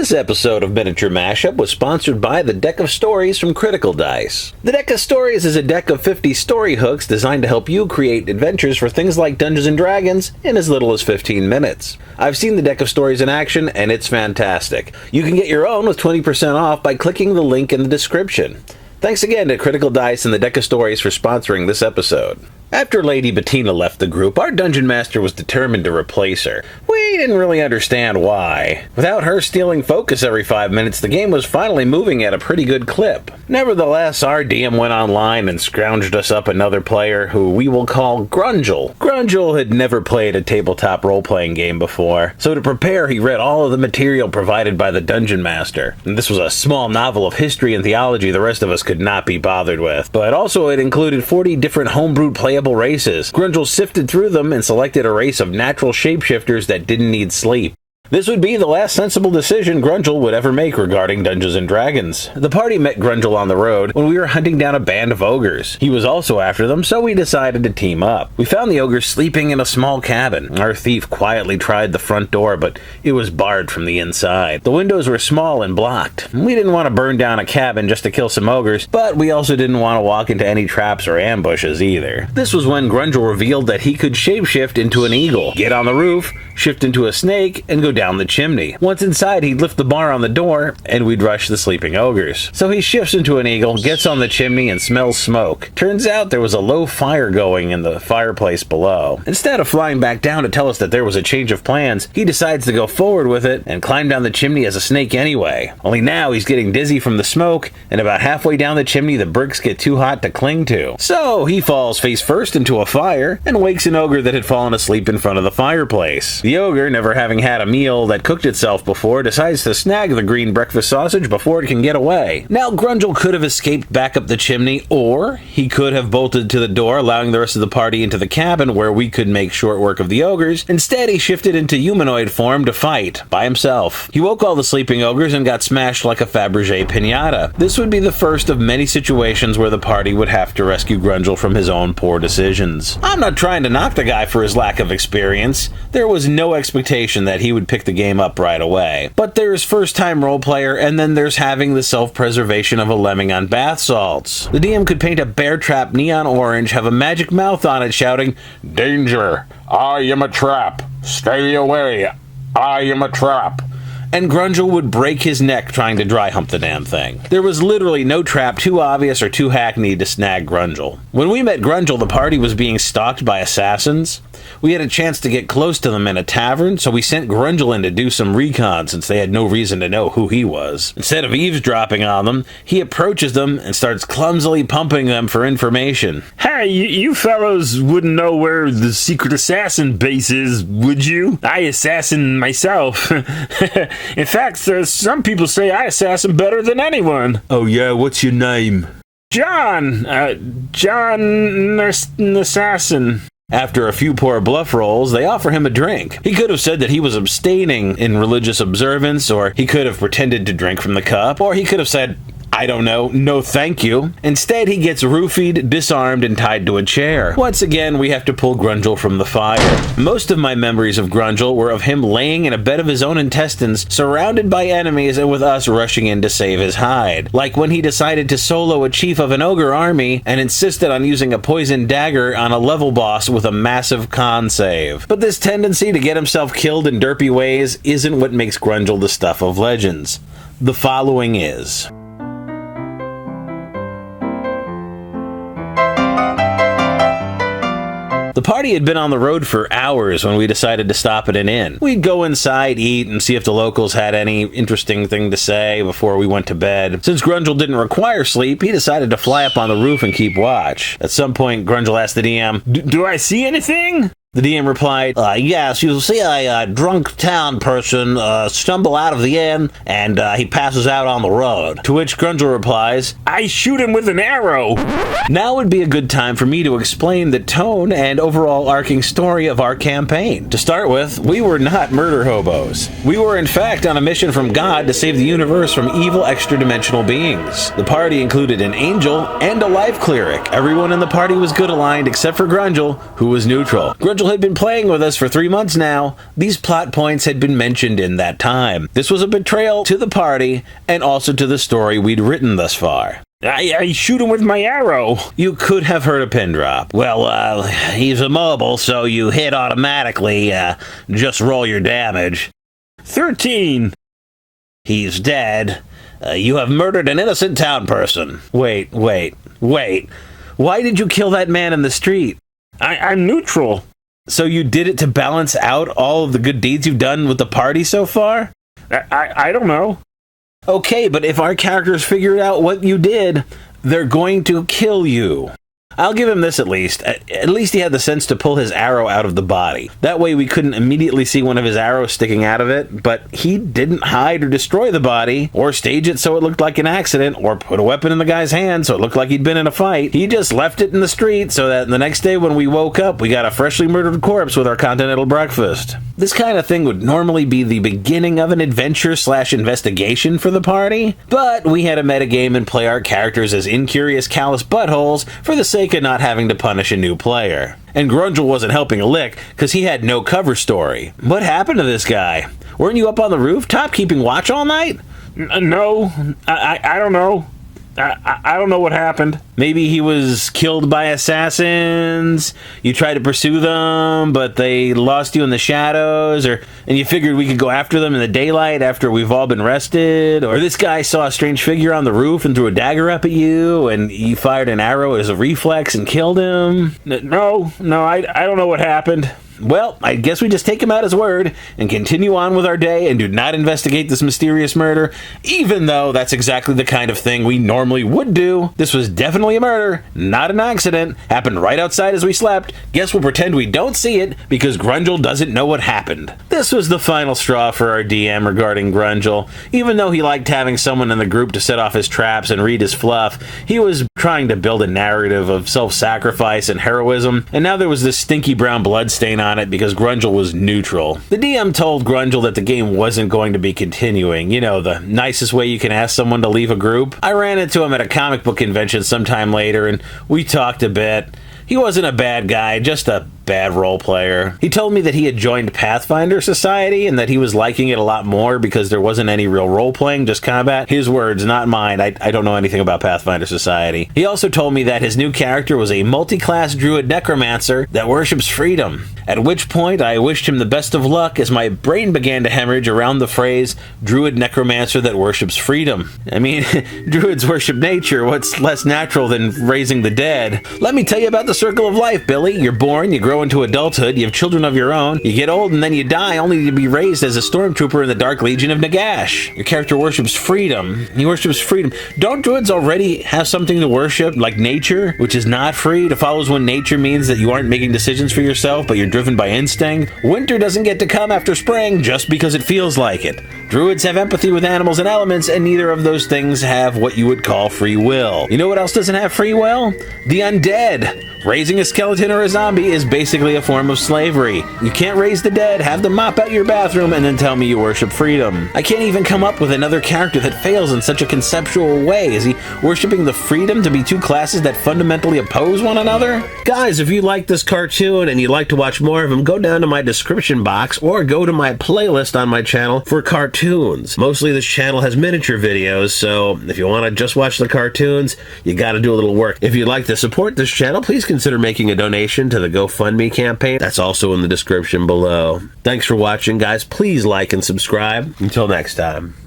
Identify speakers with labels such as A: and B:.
A: This episode of Miniature Mashup was sponsored by the Deck of Stories from Critical Dice. The Deck of Stories is a deck of 50 story hooks designed to help you create adventures for things like Dungeons & Dragons in as little as 15 minutes. I've seen the Deck of Stories in action, and it's fantastic. You can get your own with 20% off by clicking the link in the description. Thanks again to Critical Dice and the Deck of Stories for sponsoring this episode. After Lady Bettina left the group, our Dungeon Master was determined to replace her. We didn't really understand why. Without her stealing focus every 5 minutes, the game was finally moving at a pretty good clip. Nevertheless, our DM went online and scrounged us up another player who we will call Grunjel. Grunjel had never played a tabletop role-playing game before, so to prepare he read all of the material provided by the Dungeon Master. And this was a small novel of history and theology the rest of us could not be bothered with. But also it included 40 different homebrewed playable races. Grunjel sifted through them and selected a race of natural shapeshifters that didn't need sleep. This would be the last sensible decision Grunjel would ever make regarding Dungeons & Dragons. The party met Grunjel on the road when we were hunting down a band of ogres. He was also after them, so we decided to team up. We found the ogres sleeping in a small cabin. Our thief quietly tried the front door, but it was barred from the inside. The windows were small and blocked. We didn't want to burn down a cabin just to kill some ogres, but we also didn't want to walk into any traps or ambushes either. This was when Grunjel revealed that he could shapeshift into an eagle, get on the roof, shift into a snake, and go down the chimney. Once inside, he'd lift the bar on the door, and we'd rush the sleeping ogres. So he shifts into an eagle, gets on the chimney, and smells smoke. Turns out there was a low fire going in the fireplace below. Instead of flying back down to tell us that there was a change of plans, he decides to go forward with it and climb down the chimney as a snake anyway. Only now he's getting dizzy from the smoke, and about halfway down the chimney the bricks get too hot to cling to. So he falls face first into a fire and wakes an ogre that had fallen asleep in front of the fireplace. The ogre, never having had a meal that cooked itself before, decides to snag the green breakfast sausage before it can get away. Now Grunjel could have escaped back up the chimney, or he could have bolted to the door, allowing the rest of the party into the cabin where we could make short work of the ogres. Instead, he shifted into humanoid form to fight by himself. He woke all the sleeping ogres and got smashed like a Fabergé piñata. This would be the first of many situations where the party would have to rescue Grunjel from his own poor decisions. I'm not trying to knock the guy for his lack of experience. There was no expectation that he would pick the game up right away. But there's first-time role player, and then there's having the self-preservation of a lemming on bath salts. The DM could paint a bear trap neon orange, have a magic mouth on it shouting, "Danger! I am a trap! Stay away! I am a trap!" And Grunjel would break his neck trying to dry hump the damn thing. There was literally no trap too obvious or too hackneyed to snag Grunjel. When we met Grunjel, the party was being stalked by assassins. We had a chance to get close to them in a tavern, so we sent Grunjel in to do some recon since they had no reason to know who he was. Instead of eavesdropping on them, he approaches them and starts clumsily pumping them for information.
B: Hey, you fellows wouldn't know where the secret assassin base is, would you? I assassin myself. In fact, some people say I assassin better than anyone.
C: Oh yeah, what's your name?
B: John. John Assassin.
A: After a few poor bluff rolls, they offer him a drink. He could have said that he was abstaining in religious observance, or he could have pretended to drink from the cup, or he could have said, I don't know, no thank you. Instead, he gets roofied, disarmed, and tied to a chair. Once again, we have to pull Grunjel from the fire. Most of my memories of Grunjel were of him laying in a bed of his own intestines, surrounded by enemies, and with us rushing in to save his hide. Like when he decided to solo a chief of an ogre army and insisted on using a poisoned dagger on a level boss with a massive con save. But this tendency to get himself killed in derpy ways isn't what makes Grunjel the stuff of legends. The following is. The party had been on the road for hours when we decided to stop at an inn. We'd go inside, eat, and see if the locals had any interesting thing to say before we went to bed. Since Grunjel didn't require sleep, he decided to fly up on the roof and keep watch. At some point, Grunjel asked the DM,
B: Do I see anything?
A: The DM replied, yes, you'll see a drunk town person stumble out of the inn, and he passes out on the road. To which Grunjel replies,
B: I shoot him with an arrow.
A: Now would be a good time for me to explain the tone and overall arcing story of our campaign. To start with, we were not murder hobos. We were in fact on a mission from God to save the universe from evil extra-dimensional beings. The party included an angel and a life cleric. Everyone in the party was good aligned except for Grunjel, who was neutral. Grunjel Grunjel had been playing with us for 3 months now. These plot points had been mentioned in that time. This was a betrayal to the party and also to the story we'd written thus far.
B: I shoot him with my arrow.
A: You could have heard a pin drop. Well, he's immobile, so you hit automatically. Just roll your damage.
B: 13.
A: He's dead. You have murdered an innocent town person. Wait. Why did you kill that man in the street?
B: I'm neutral.
A: So you did it to balance out all of the good deeds you've done with the party so far?
B: I don't know.
A: Okay, but if our characters figure out what you did, they're going to kill you. I'll give him this at least. At least he had the sense to pull his arrow out of the body. That way we couldn't immediately see one of his arrows sticking out of it, but he didn't hide or destroy the body, or stage it so it looked like an accident, or put a weapon in the guy's hand so it looked like he'd been in a fight. He just left it in the street so that the next day when we woke up, we got a freshly murdered corpse with our continental breakfast. This kind of thing would normally be the beginning of an adventure/investigation for the party, but we had a metagame and play our characters as incurious, callous buttholes for the sake of not having to punish a new player. And Grunjel wasn't helping a lick, because he had no cover story. What happened to this guy? Weren't you up on the rooftop keeping watch all night?
B: No, I don't know. I don't know what happened.
A: Maybe he was killed by assassins, you tried to pursue them, but they lost you in the shadows, and you figured we could go after them in the daylight after we've all been rested, or this guy saw a strange figure on the roof and threw a dagger up at you, and you fired an arrow as a reflex and killed him.
B: No, I don't know what happened.
A: Well, I guess we just take him at his word and continue on with our day and do not investigate this mysterious murder, even though that's exactly the kind of thing we normally would do. This was definitely a murder, not an accident. Happened right outside as we slept. Guess we'll pretend we don't see it because Grunjel doesn't know what happened. This was the final straw for our DM regarding Grunjel. Even though he liked having someone in the group to set off his traps and read his fluff, he was trying to build a narrative of self-sacrifice and heroism, and now there was this stinky brown blood stain on it because Grunjel was neutral. The DM told Grunjel that the game wasn't going to be continuing. You know, the nicest way you can ask someone to leave a group. I ran into him at a comic book convention sometime later, and we talked a bit. He wasn't a bad guy, just a bad role player. He told me that he had joined Pathfinder Society and that he was liking it a lot more because there wasn't any real role-playing, just combat. His words, not mine. I don't know anything about Pathfinder Society. He also told me that his new character was a multi-class Druid necromancer that worships freedom. At which point, I wished him the best of luck as my brain began to hemorrhage around the phrase, Druid necromancer that worships freedom. I mean, Druids worship nature. What's less natural than raising the dead? Let me tell you about the circle of life, Billy. You're born, you grow into adulthood, you have children of your own, you get old, and then you die only to be raised as a stormtrooper in the Dark Legion of Nagash. Your character worships freedom. He worships freedom. Don't druids already have something to worship, like nature, which is not free? To follow when nature means that you aren't making decisions for yourself, but you're driven by instinct. Winter doesn't get to come after spring just because it feels like it. Druids have empathy with animals and elements, and neither of those things have what you would call free will. You know what else doesn't have free will? The undead. Raising a skeleton or a zombie is basically a form of slavery. You can't raise the dead, have them mop out your bathroom, and then tell me you worship freedom. I can't even come up with another character that fails in such a conceptual way. Is he worshiping the freedom to be two classes that fundamentally oppose one another? Guys, if you like this cartoon and you'd like to watch more of them, go down to my description box or go to my playlist on my channel for cartoons. Mostly this channel has miniature videos, so if you want to just watch the cartoons, you gotta do a little work. If you'd like to support this channel, please consider making a donation to the GoFundMe campaign. That's also in the description below. Thanks for watching, guys. Please like and subscribe. Until next time.